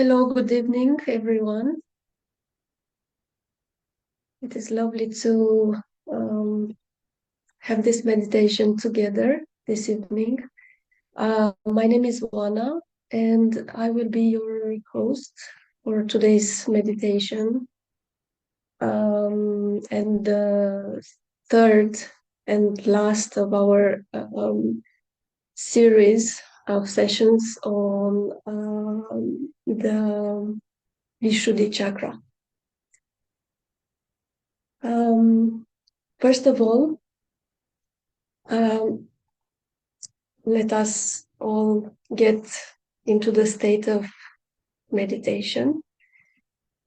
Hello, good evening, everyone. It is lovely to have this meditation together this evening. My name is Wana, and I will be your host for today's meditation. And the third and last of our series of sessions on the Vishuddhi Chakra. First of all, let us all get into the state of meditation,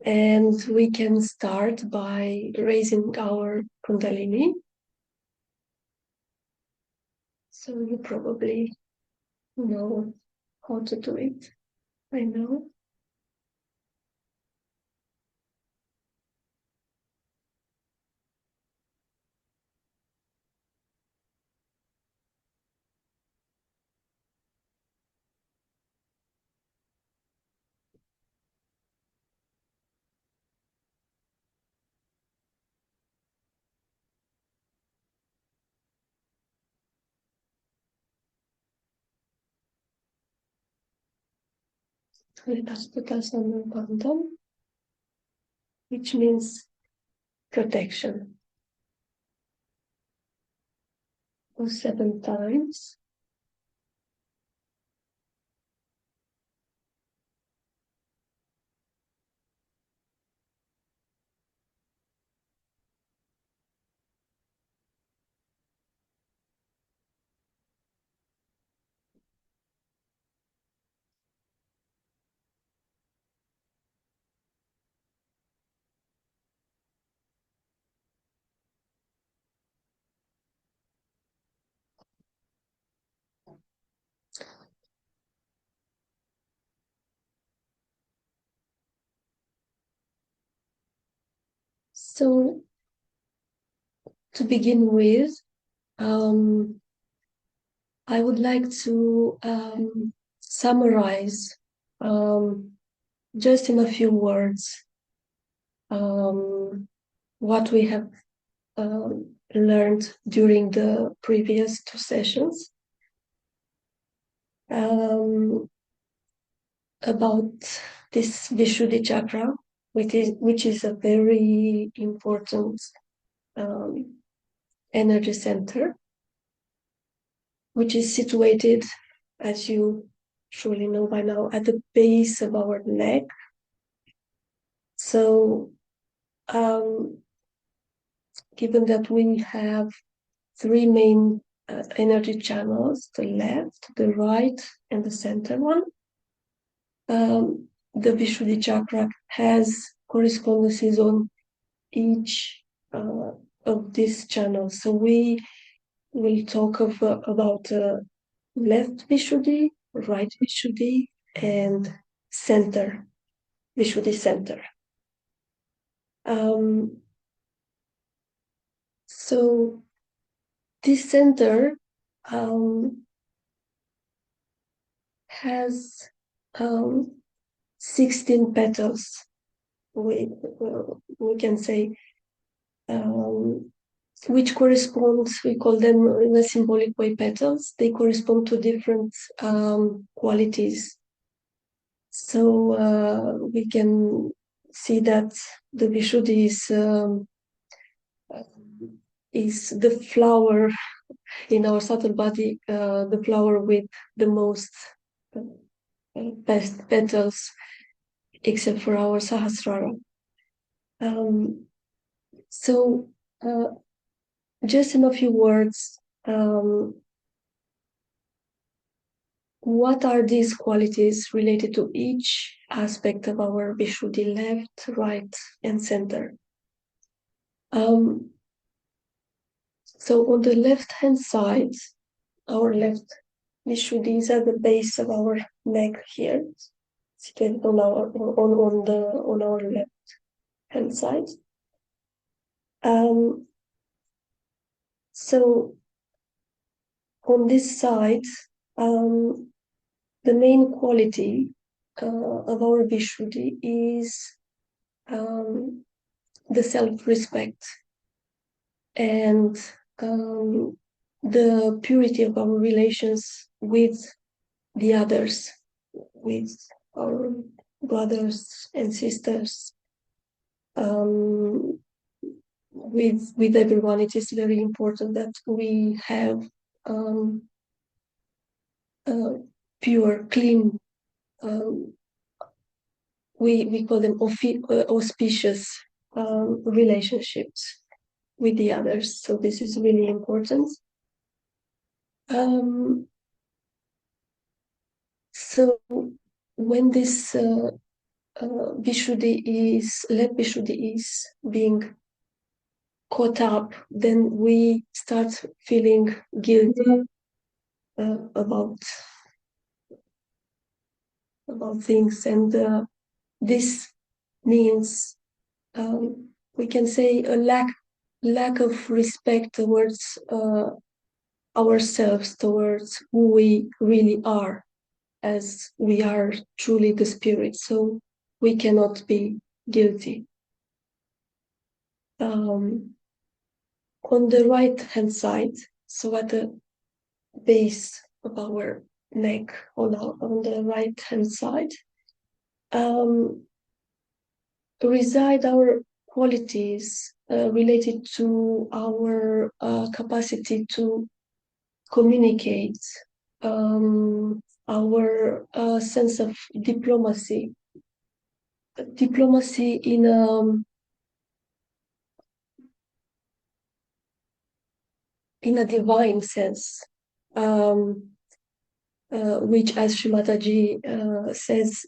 and we can start by raising our Kundalini. So you probably know how to do it. I know. Let us put us on the bottom, which means protection. For 7 times. So to begin with, I would like to summarize just in a few words what we have learned during the previous 2 sessions about this Vishuddhi Chakra, which is a very important energy center, which is situated, as you surely know by now, at the base of our neck. So, given that we have 3 main energy channels, the left, the right, and the center one, the Vishuddhi Chakra has correspondences on each of these channels. So we will talk about left Vishuddhi, right Vishuddhi, and center, Vishuddhi center. So this center has 16 petals. We can say, which corresponds, we call them in a symbolic way petals. They correspond to different qualities. So we can see that the Vishuddhi is the flower in our subtle body, the flower with the most best petals, except for our Sahasrara. So just in a few words, what are these qualities related to each aspect of our Vishuddhi, left, right, and center? So on the left-hand side, our left Vishuddhi is at the base of our neck here, situated on our left hand side. So on this side, the main quality of our Vishuddhi is the self-respect and the purity of our relations with the others, with our brothers and sisters, with everyone. It is very important that we have pure, clean. We call them auspicious relationships with the others. So this is really important. So when this Vishuddhi is being caught up, then we start feeling guilty about things, and this means we can say a lack of respect towards ourselves, towards who we really are, as we are truly the spirit. So we cannot be guilty. On the right hand side, so at the base of our neck, on the right hand side, reside our qualities related to our capacity to communicate, our sense of diplomacy in a divine sense, which, as Shri Mataji says,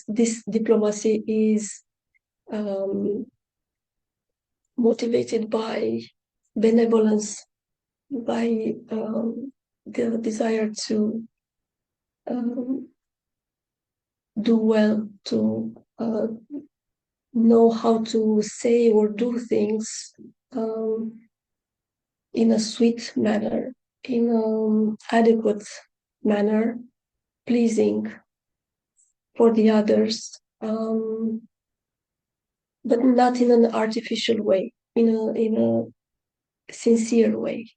this diplomacy is motivated by benevolence, by the desire to do well, to know how to say or do things in a sweet manner, in an adequate manner, pleasing for the others, but not in an artificial way, in a sincere way.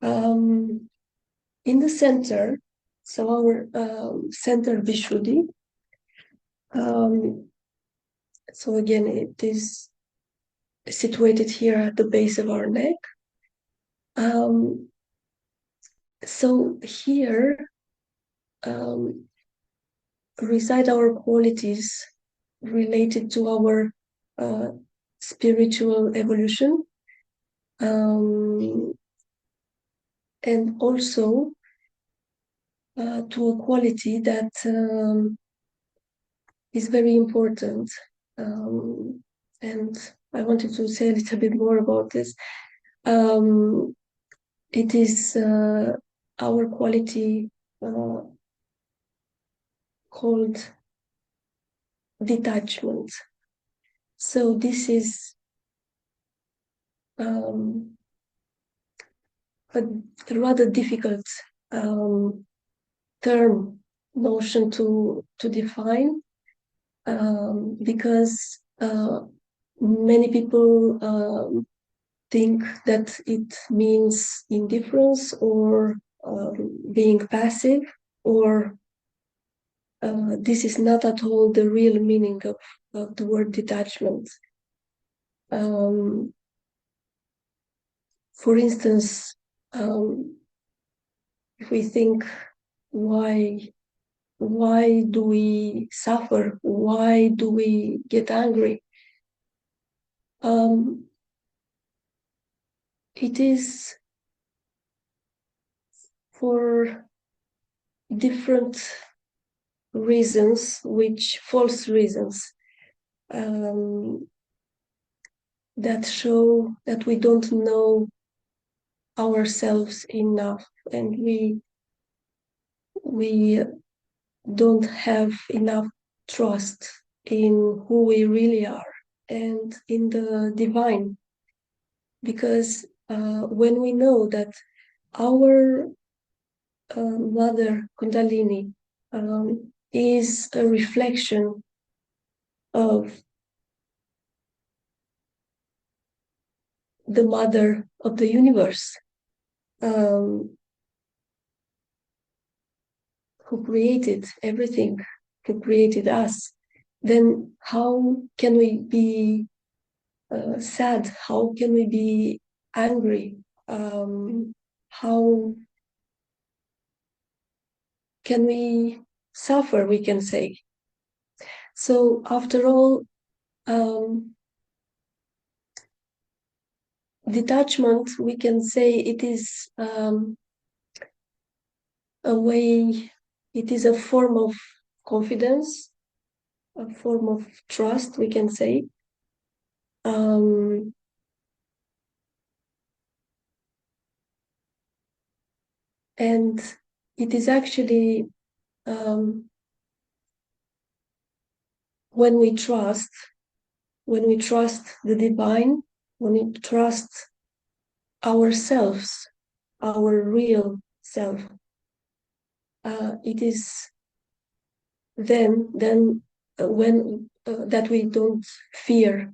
In the center, so our center Vishuddhi, so again, it is situated here at the base of our neck. So here reside our qualities related to our spiritual evolution, and also to a quality that is very important. And I wanted to say a little bit more about this. It is our quality called detachment. So this is a rather difficult term, notion to define, because many people think that it means indifference or being passive, or this is not at all the real meaning of the word detachment. For instance, if we think, why do we suffer? Why do we get angry? It is for different reasons, which false reasons, that show that we don't know ourselves enough, and we don't have enough trust in who we really are and in the divine. Because when we know that our mother Kundalini is a reflection of the mother of the universe, um, who created everything, who created us, then how can we be sad? How can we be angry? How can we suffer, we can say? So after all, detachment, we can say it is a way, it is a form of confidence, a form of trust, we can say. Um, and it is actually um, when we trust, when we trust the divine, when we trust ourselves, our real self, it is then when that we don't fear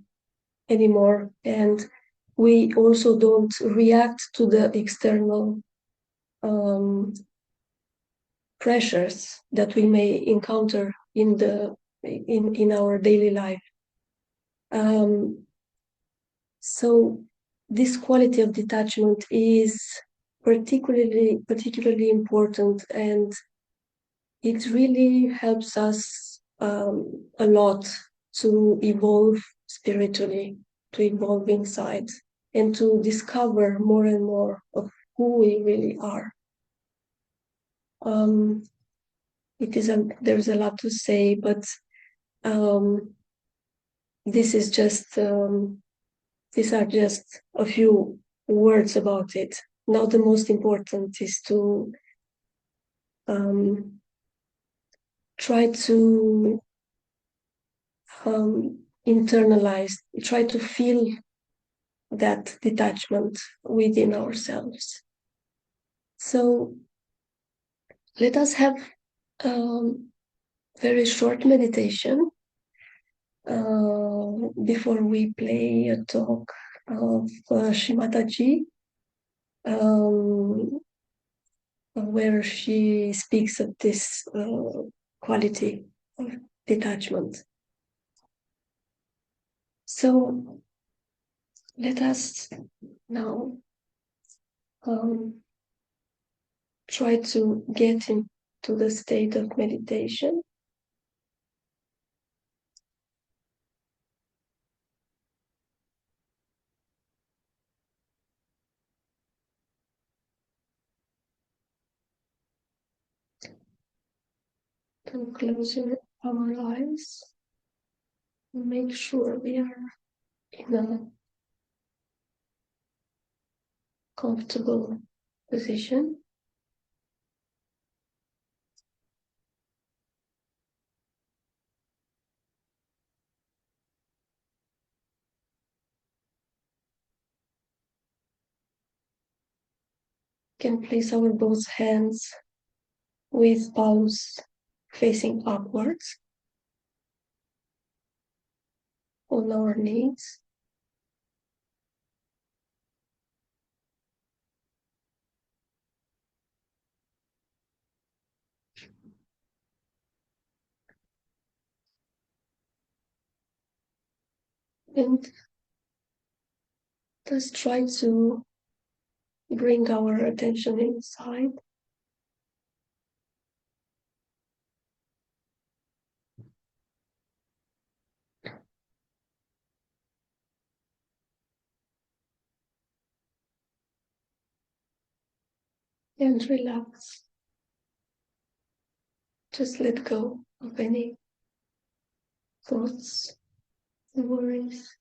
anymore, and we also don't react to the external pressures that we may encounter in our daily life. So this quality of detachment is particularly important, and it really helps us a lot to evolve spiritually, to evolve inside, and to discover more and more of who we really are. Um, there's a lot to say, but um, this is just these are just a few words about it. Now the most important is to um, try to internalize, try to feel that detachment within ourselves. So let us have a very short meditation before we play a talk of Shri Mataji, where she speaks of this quality of detachment. So let us now try to get into the state of meditation. To close our eyes, make sure we are in a comfortable position. Can place our both hands with palms facing upwards on our knees. And just try to bring our attention inside. And relax. Just let go of any thoughts and worries.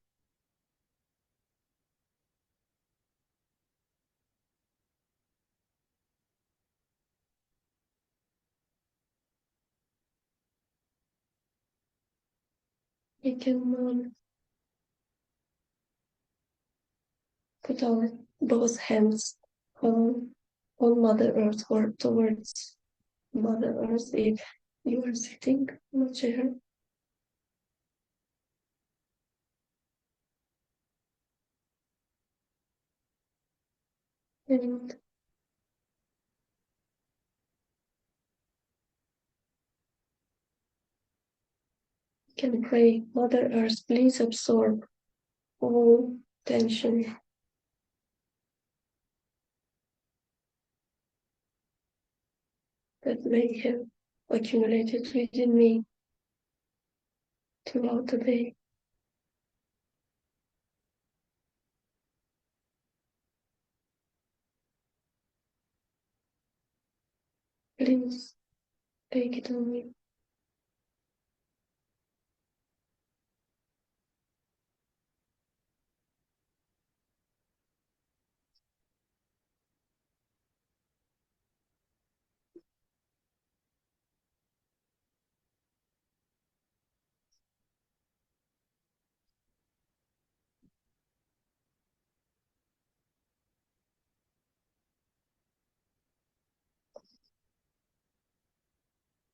We can put our both hands on Mother Earth or towards Mother Earth. If You are sitting on a chair. And you can pray, Mother Earth, please absorb all tension that may have accumulated within me throughout the day. Please take it away.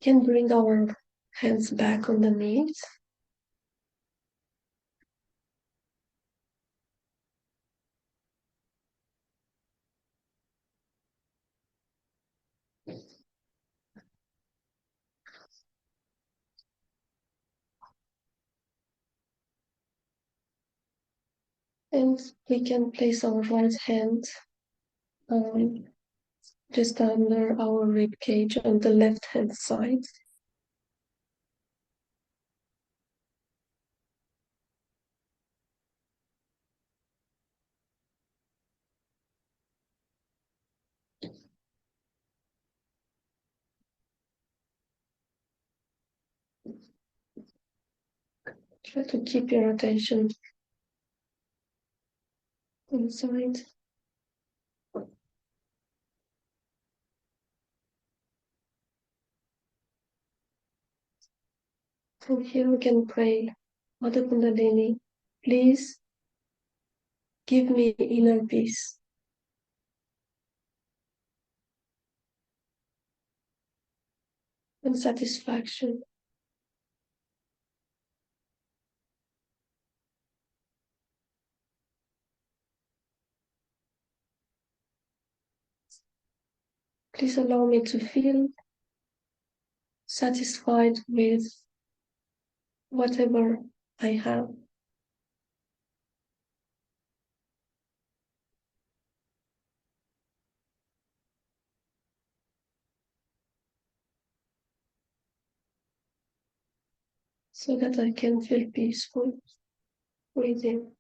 Can bring our hands back on the knees. And we can place our right hand just under our rib cage on the left hand side. Try to keep your attention inside. From here we can pray, Mother Kundalini, please give me inner peace and satisfaction. Please allow me to feel satisfied with whatever I have. So that I can feel peaceful within.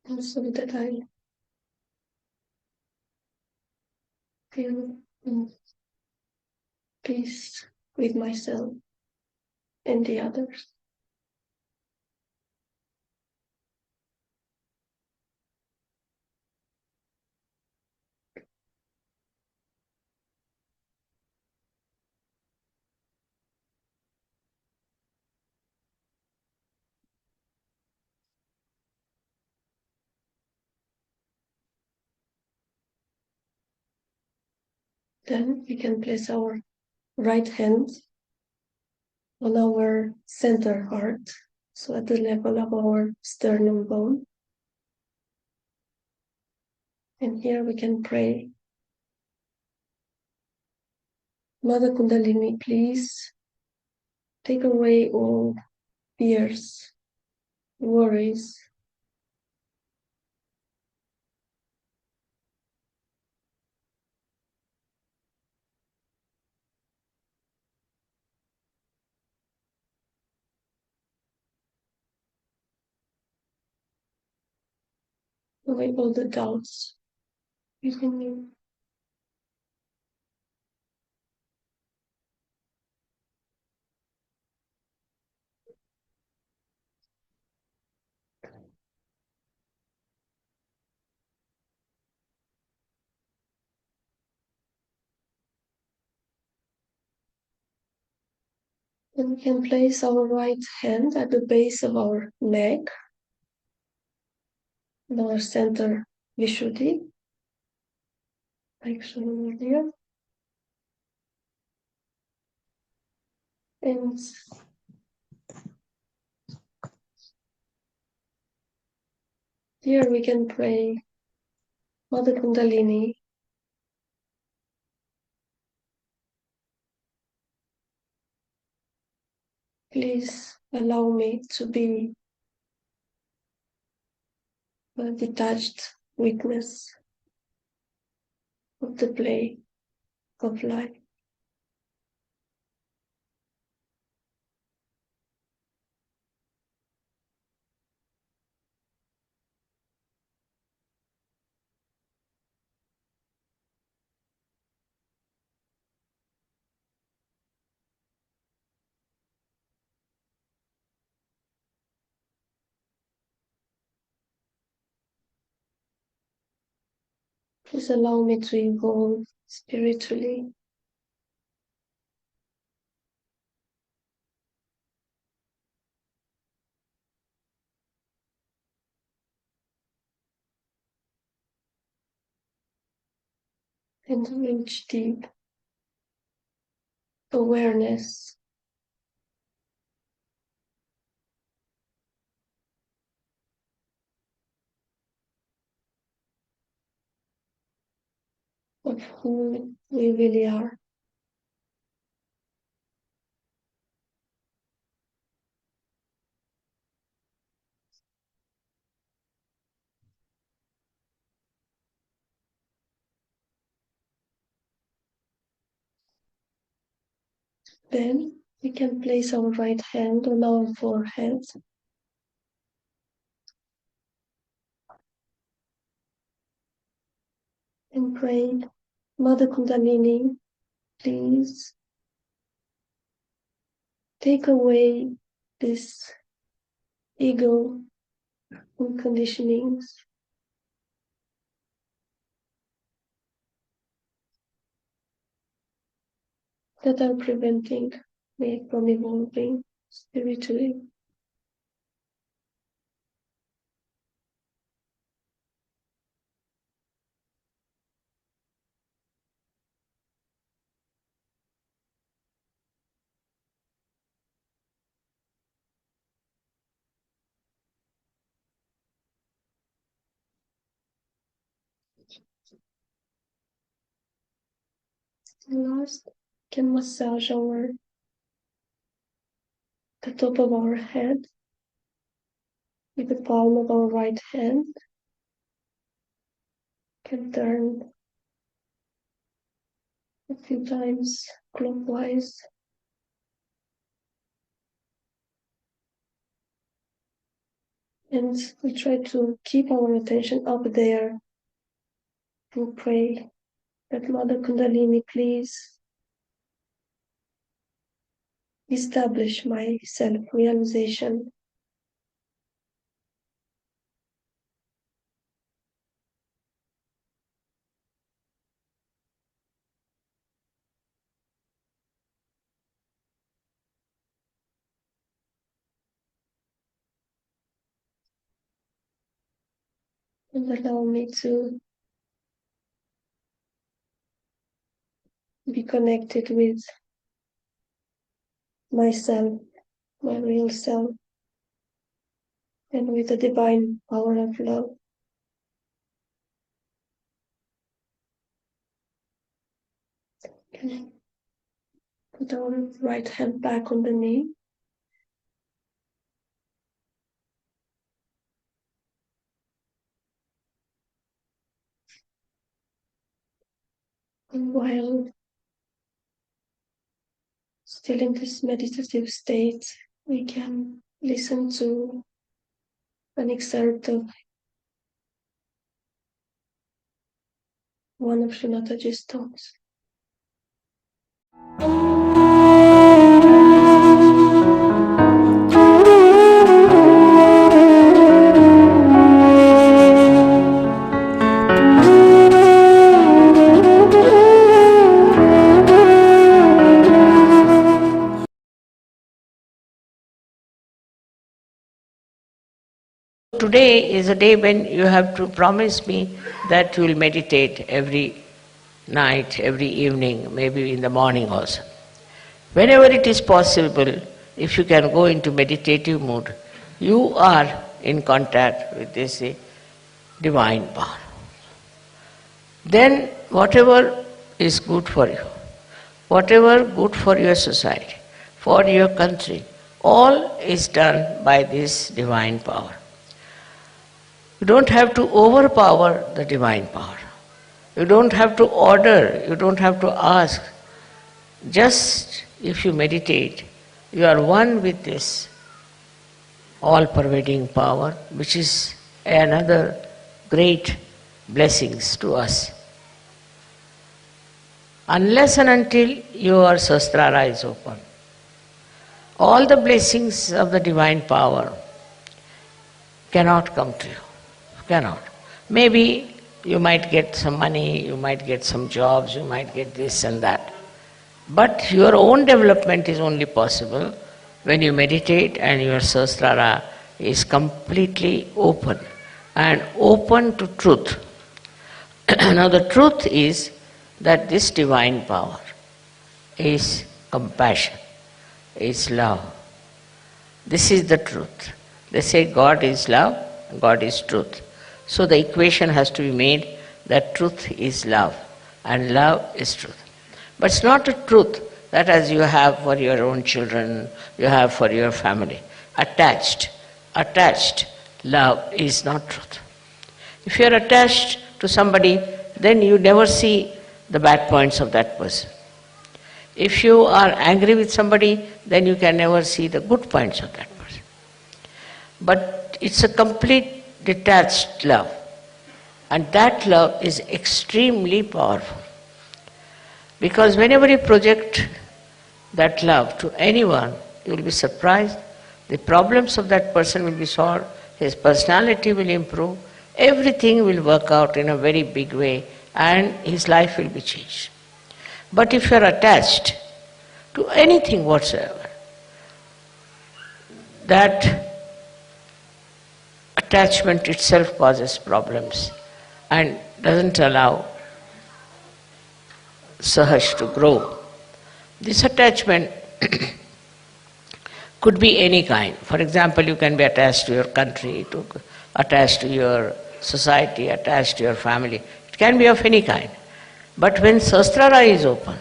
And so that I feel peace with myself and the others. Then we can place our right hand on our center heart, so at the level of our sternum bone. And here we can pray, Mother Kundalini, please take away all fears, worries, away all the doubts within you. And we can place our right hand at the base of our neck, in our center Vishuddhi, like shown earlier. And here we can pray Mother Kundalini, please allow me to be a detached witness of the play of life. Please allow me to evolve spiritually. And reach deep awareness of who we really are. Then we can place our right hand on our forehead and pray, Mother Kundalini, please take away this ego and conditionings that are preventing me from evolving spiritually. And last, can massage the top of our head with the palm of our right hand. Can turn a few times clockwise. And we try to keep our attention up there and pray that Mother Kundalini, please establish my self-realization. And allow me to be connected with myself, my real self, and with the divine power of love. Okay. Put our right hand back on the knee. And while still in this meditative state, we can listen to an excerpt of one of Shri Mataji's talks. today is a day when you have to promise me that you will meditate every night, every evening, maybe in the morning also. Whenever it is possible, if you can go into meditative mood, you are in contact with this divine power. Then whatever is good for you, whatever good for your society, for your country, all is done by this divine power. You don't have to overpower the divine power. You don't have to order, you don't have to ask. Just if you meditate, you are one with this all-pervading power, which is another great blessings to us. Unless and until your sahasrara is open, all the blessings of the divine power cannot come to you. Cannot. Maybe you might get some money, you might get some jobs, you might get this and that. But your own development is only possible when you meditate and your sahasrara is completely open and open to truth. Now the truth is that this divine power is compassion, is love. This is the truth. They say God is love, God is truth. So the equation has to be made that truth is love and love is truth. But it's not a truth that as you have for your own children, you have for your family. Attached love is not truth. If you are attached to somebody, then you never see the bad points of that person. If you are angry with somebody, then you can never see the good points of that person. But it's a complete detached love. And that love is extremely powerful. Because whenever you project that love to anyone, you will be surprised. The problems of that person will be solved, his personality will improve, everything will work out in a very big way, and his life will be changed. But if you are attached to anything whatsoever, that attachment itself causes problems and doesn't allow Sahaj to grow. This attachment could be any kind. For example, you can be attached to your country, attached to your society, attached to your family. It can be of any kind. But when sahasrara is open,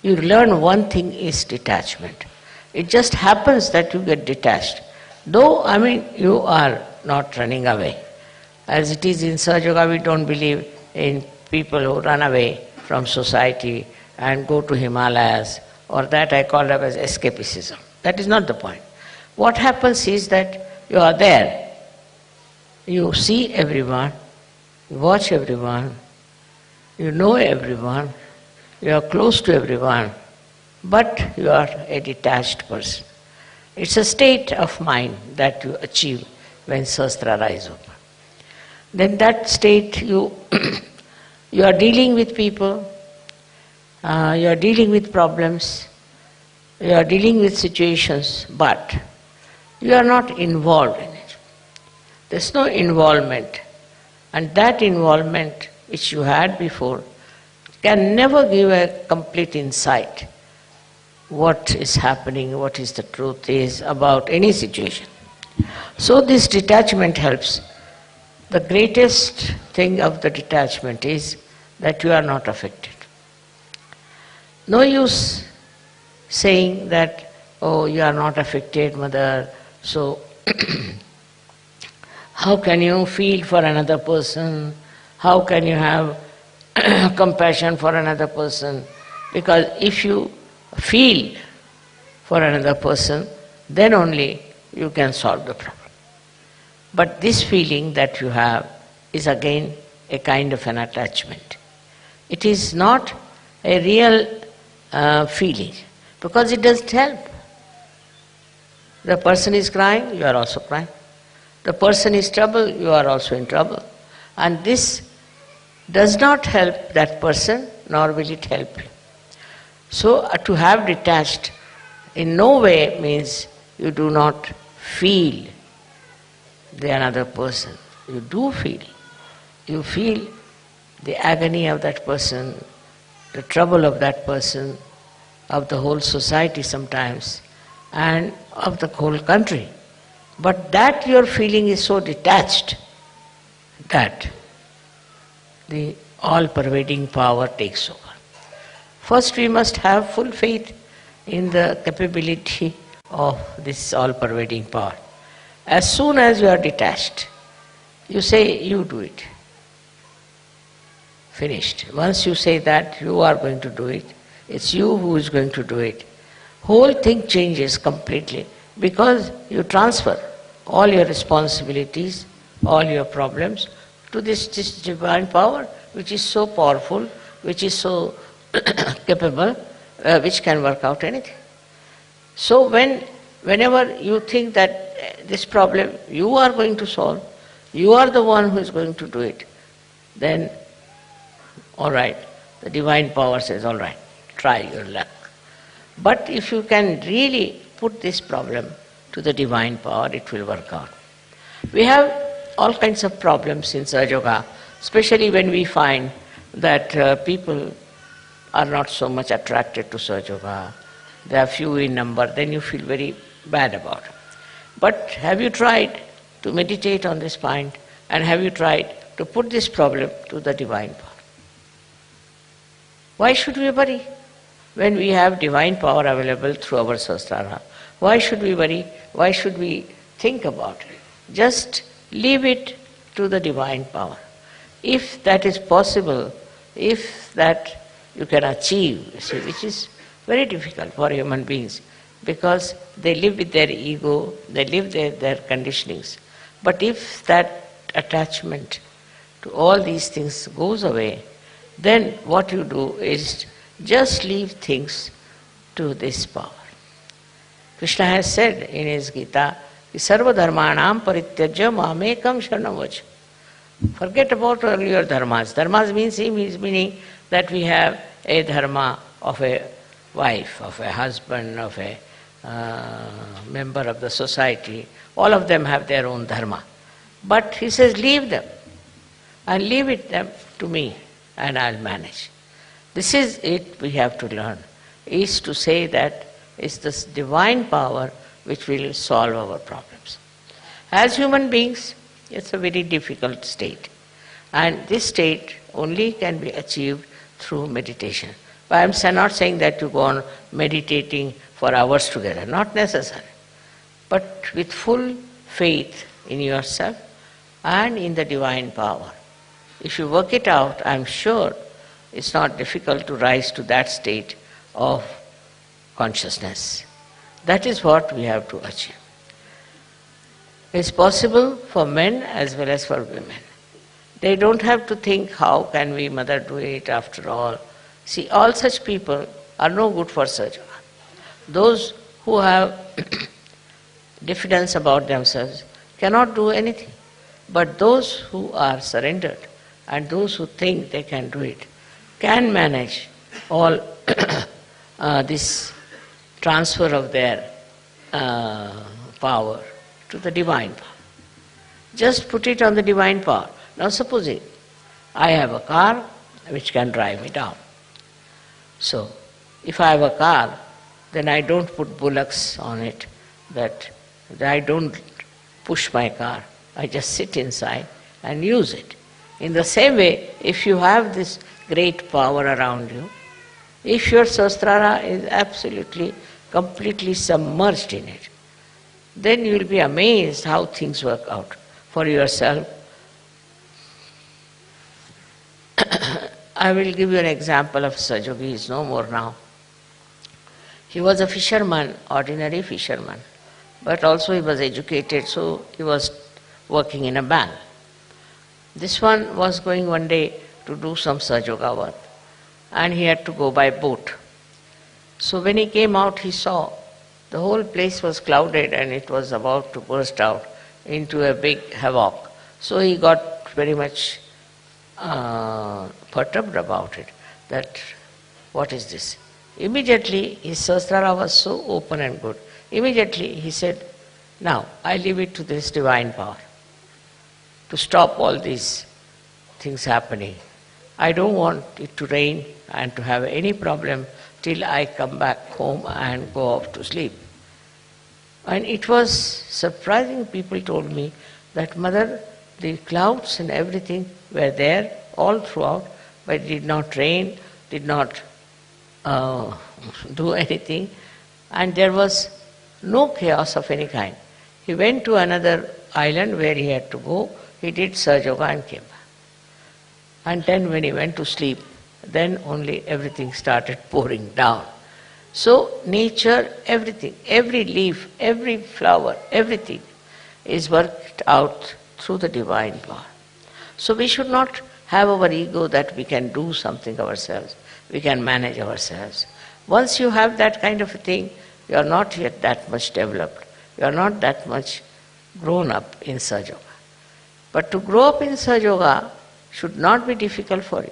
you learn one thing is detachment. It just happens that you get detached. Though, you are not running away. As it is in Sahaja Yoga, we don't believe in people who run away from society and go to Himalayas, or that I call up as escapism. That is not the point. What happens is that you are there. You see everyone, you watch everyone, you know everyone, you are close to everyone, but you are a detached person. It's a state of mind that you achieve when sahasrara is open. Then that state you are dealing with people, you are dealing with problems, you are dealing with situations, but you are not involved in it. There's no involvement. And that involvement which you had before can never give a complete insight what is happening, what is the truth is about any situation. So this detachment helps. The greatest thing of the detachment is that you are not affected. No use saying that, oh, you are not affected, mother, so how can you feel for another person? How can you have compassion for another person? Because if you feel for another person, then only you can solve the problem. But this feeling that you have is again a kind of an attachment. It is not a real feeling, because it doesn't help. The person is crying, you are also crying. The person is troubled, you are also in trouble. And this does not help that person, nor will it help you. So to have detached in no way means you do not feel the another person. You do feel. You feel the agony of that person, the trouble of that person, of the whole society sometimes, and of the whole country. But that your feeling is so detached that the all-pervading power takes over. First we must have full faith in the capability of this all-pervading power. As soon as you are detached, you say, you do it. Finished. Once you say that you are going to do it, it's you who is going to do it, whole thing changes completely, because you transfer all your responsibilities, all your problems to this divine power, which is so powerful, which is so capable, which can work out anything. So whenever you think that this problem you are going to solve, you are the one who is going to do it, then all right, the divine power says, all right, try your luck. But if you can really put this problem to the divine power, it will work out. We have all kinds of problems in Sahaja Yoga, especially when we find that people are not so much attracted to Sahaja Yoga. They are few in number, then you feel very bad about it. But have you tried to meditate on this point, and have you tried to put this problem to the divine power? Why should we worry when we have divine power available through our Sahasrara? Why should we worry? Why should we think about it? Just leave it to the divine power. If that is possible, if that you can achieve, you see, which is very difficult for human beings, because they live with their ego, they live their conditionings. But if that attachment to all these things goes away, then what you do is just leave things to this power. Krishna has said in his Gita, Sarva dharmanam parityajya mamekam sharanam vacha. Forget about earlier dharmas. Dharmas meaning that we have a dharma of a wife, of a husband, of a member of the society. All of them have their own dharma. But he says, leave them and leave it them to me, and I'll manage. This is it we have to learn, is to say that it's this divine power which will solve our problems. As human beings, it's a very difficult state. And this state only can be achieved through meditation. But I'm not saying that you go on meditating for hours together, not necessary. But with full faith in yourself and in the divine power. If you work it out, I'm sure it's not difficult to rise to that state of consciousness. That is what we have to achieve. It's possible for men as well as for women. They don't have to think, how can we, mother, do it after all? See, all such people are no good for Sahaja Yoga. Those who have diffidence about themselves cannot do anything. But those who are surrendered and those who think they can do it can manage all this transfer of their power to the divine power. Just put it on the divine power. Now supposing I have a car which can drive me down. So if I have a car, then I don't put bullocks on it, that I don't push my car. I just sit inside and use it. In the same way, if you have this great power around you, if your Sahasrara is absolutely, completely submerged in it, then you will be amazed how things work out for yourself. I will give you an example of Sahaja Yogi. He is no more now. He was a fisherman, ordinary fisherman, but also he was educated, so he was working in a bank. This one was going one day to do some Sahaja Yoga work, and he had to go by boat. So when he came out, he saw the whole place was clouded and it was about to burst out into a big havoc. So he got very much perturbed about it, that what is this? Immediately his Sahasrara was so open and good. Immediately he said, now I leave it to this divine power. to stop all these things happening. I don't want it to rain and to have any problem till I come back home and go off to sleep. And it was surprising, people told me that, Mother, the clouds and everything were there all throughout, but it did not rain, did not do anything, and there was no chaos of any kind. He went to another island where he had to go, he did Sahaja Yoga and came back. And then when he went to sleep, then only everything started pouring down. So nature, everything, every leaf, every flower, everything is worked out through the divine power. So we should not have our ego that we can do something ourselves, we can manage ourselves. Once you have that kind of a thing, you are not yet that much developed, you are not that much grown up in Sahaja Yoga. But to grow up in Sahaja Yoga should not be difficult for you,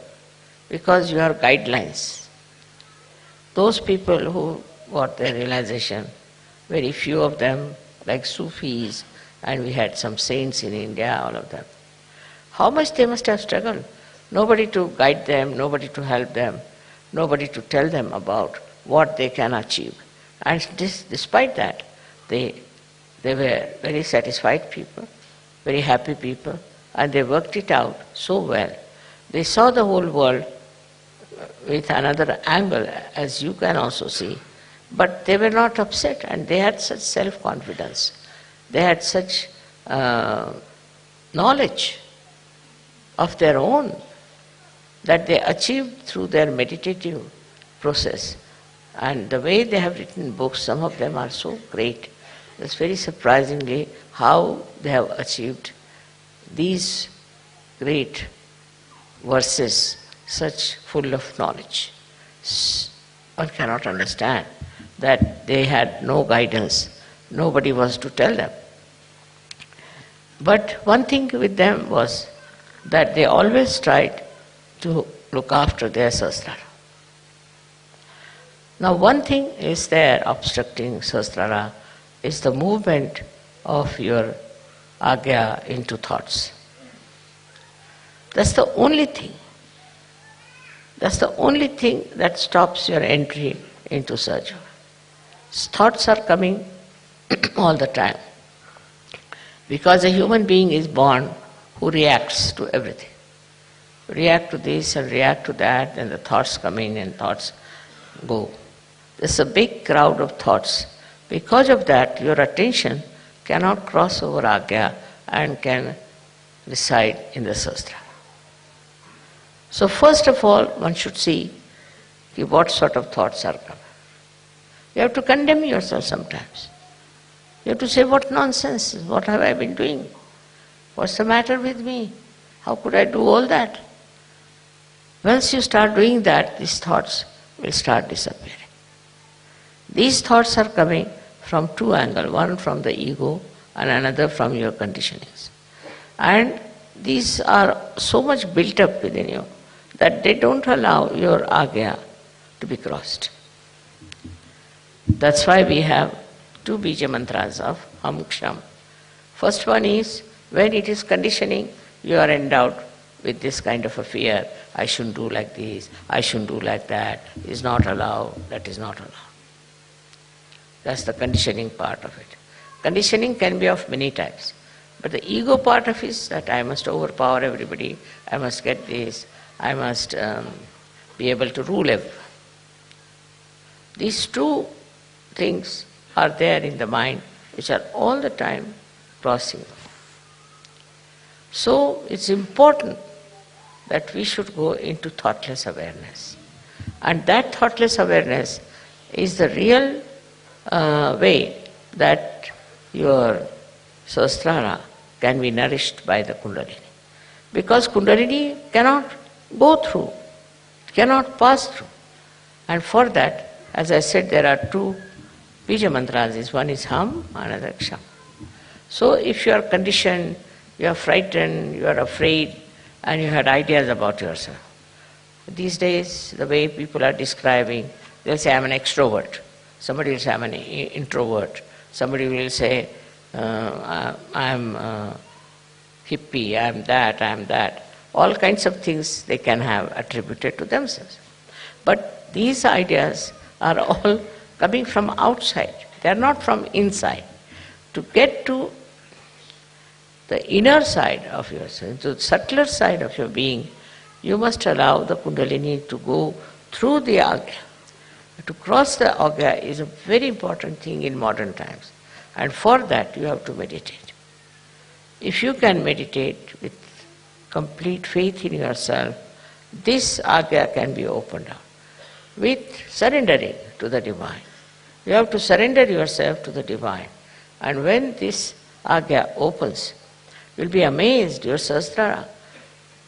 because you have guidelines. Those people who got their realization, very few of them, like Sufis, and we had some saints in India, all of them. How much they must have struggled. Nobody to guide them, nobody to help them, nobody to tell them about what they can achieve. And despite that, they were very satisfied people, very happy people, and they worked it out so well. They saw the whole world with another angle, as you can also see, but they were not upset, and they had such self-confidence. They had such knowledge of their own that they achieved through their meditative process. And the way they have written books, some of them are so great. It's very surprisingly how they have achieved these great verses, such full of knowledge. One cannot understand that they had no guidance, nobody was to tell them. But one thing with them was that they always tried to look after their sahasrara. Now one thing is there obstructing sahasrara is the movement of your agya into thoughts. That's the only thing. That's the only thing that stops your entry into Sahaja. Thoughts are coming all the time. Because a human being is born who reacts to everything. React to this and react to that, and the thoughts come in and thoughts go. There's a big crowd of thoughts. Because of that, your attention cannot cross over agya and can reside in the sahasrara. So first of all, one should see what sort of thoughts are coming. You have to condemn yourself sometimes. You have to say, what nonsense, what have I been doing? What's the matter with me? How could I do all that? Once you start doing that, these thoughts will start disappearing. These thoughts are coming from two angles, one from the ego and another from your conditionings. And these are so much built up within you that they don't allow your agya to be crossed. That's why we have two bija mantras of Ham Ksham. First one is, when it is conditioning, you are endowed with this kind of a fear. I shouldn't do like this, I shouldn't do like that, is not allowed, that is not allowed. That's the conditioning part of it. Conditioning can be of many types. But the ego part of it is that I must overpower everybody, I must get this, I must be able to rule everyone. These two things are there in the mind, which are all the time crossing. So it's important that we should go into thoughtless awareness. And that thoughtless awareness is the real way that your sahasrara can be nourished by the kundalini. Because kundalini cannot go through, cannot pass through. And for that, as I said, there are two bija mantras. One is Ham, another Ksham. So if you are conditioned, you are frightened, you are afraid, and you had ideas about yourself. These days, the way people are describing, they'll say, I'm an extrovert. Somebody will say, I'm an introvert. Somebody will say, I'm hippie, I am that, I am that. All kinds of things they can have attributed to themselves. But these ideas are all coming from outside, they are not from inside. To get to the inner side of yourself, the subtler side of your being, you must allow the Kundalini to go through the Agya. To cross the Agya is a very important thing in modern times. And for that you have to meditate. If you can meditate with complete faith in yourself, this Agya can be opened up with surrendering to the Divine. You have to surrender yourself to the Divine. And when this Agya opens, you'll be amazed, your Sahasrara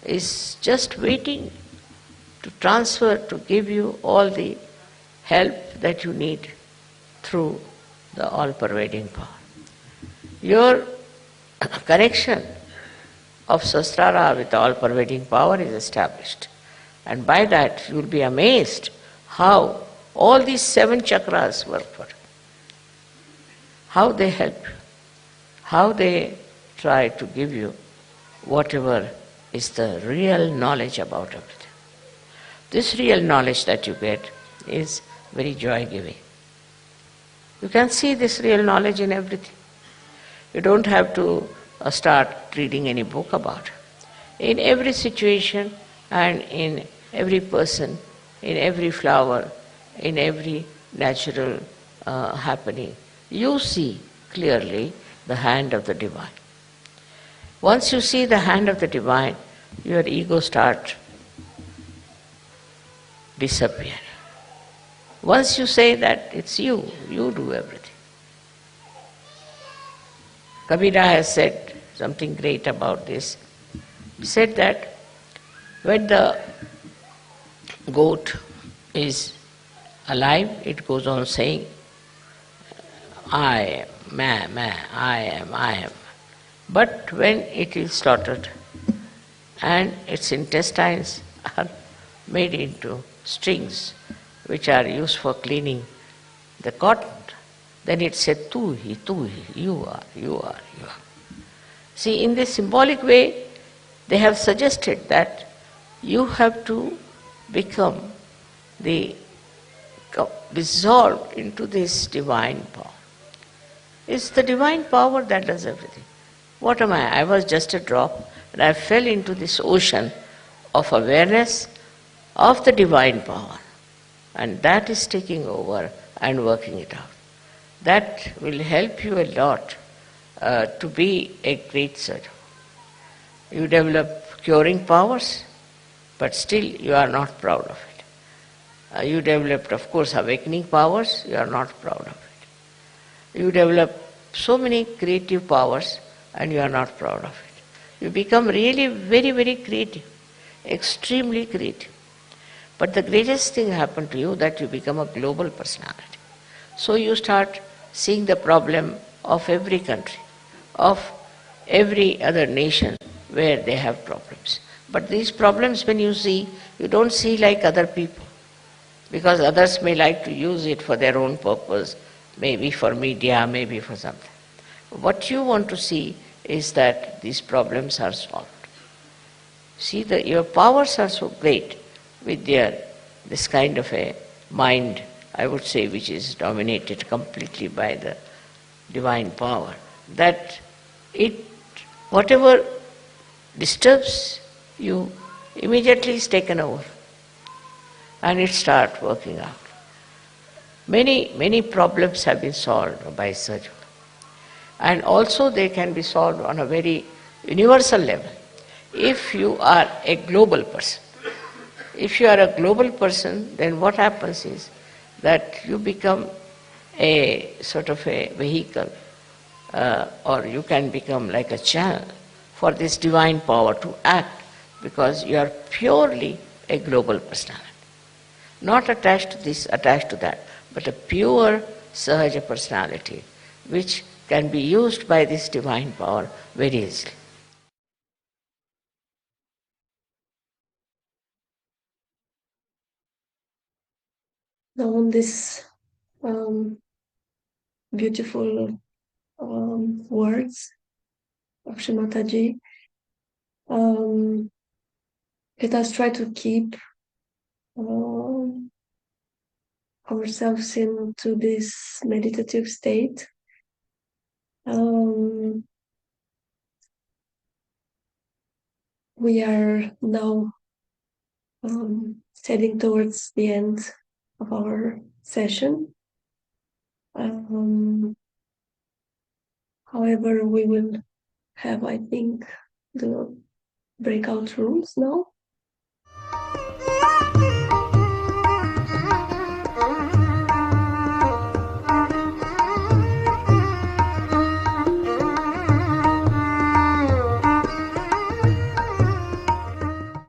is just waiting to transfer, to give you all the help that you need through the all-pervading power. Your connection of Sahasrara with all-pervading power is established. And by that you will be amazed how all these 7 chakras work for you, how they help you, how they try to give you whatever is the real knowledge about everything. This real knowledge that you get is very joy-giving. You can see this real knowledge in everything. You don't have to start reading any book about it. In every situation and in every person, in every flower, in every natural happening, you see clearly the hand of the Divine. Once you see the hand of the Divine, your ego starts disappearing. Once you say that it's you, you do everything. Kabira has said something great about this. He said that when the goat is alive, it goes on saying, I am, I am, I am. But when it is slaughtered and its intestines are made into strings which are used for cleaning the cotton, then it said, tu hi, you are, you are, you are. See, in this symbolic way, they have suggested that you have to become dissolved into this divine power. It's the divine power that does everything. What am I? I was just a drop, and I fell into this ocean of awareness of the divine power. And that is taking over and working it out. That will help you a lot to be a great surgeon. You develop curing powers, but still you are not proud of it. You developed, of course, awakening powers, you are not proud of it. You develop so many creative powers and you are not proud of it. You become really very, very creative, extremely creative. But the greatest thing happened to you that you become a global personality. So you start seeing the problem of every country, of every other nation where they have problems. But these problems when you see, you don't see like other people, because others may like to use it for their own purpose, maybe for media, maybe for something. What you want to see is that these problems are solved. See, your powers are so great with this kind of a mind, I would say, which is dominated completely by the divine power, that whatever disturbs you immediately is taken over and it starts working out. Many problems have been solved by surgery. And also they can be solved on a very universal level. If you are a global person, then what happens is that you become a sort of a vehicle, or you can become like a channel for this divine power to act, because you are purely a global personality. Not attached to this, attached to that, but a pure Sahaja personality, which can be used by this divine power very easily. Now on this beautiful words of Shri Mataji, Let us try to keep ourselves into this meditative state. We are now heading towards the end of our session. However, we will have, I think, the breakout rooms now.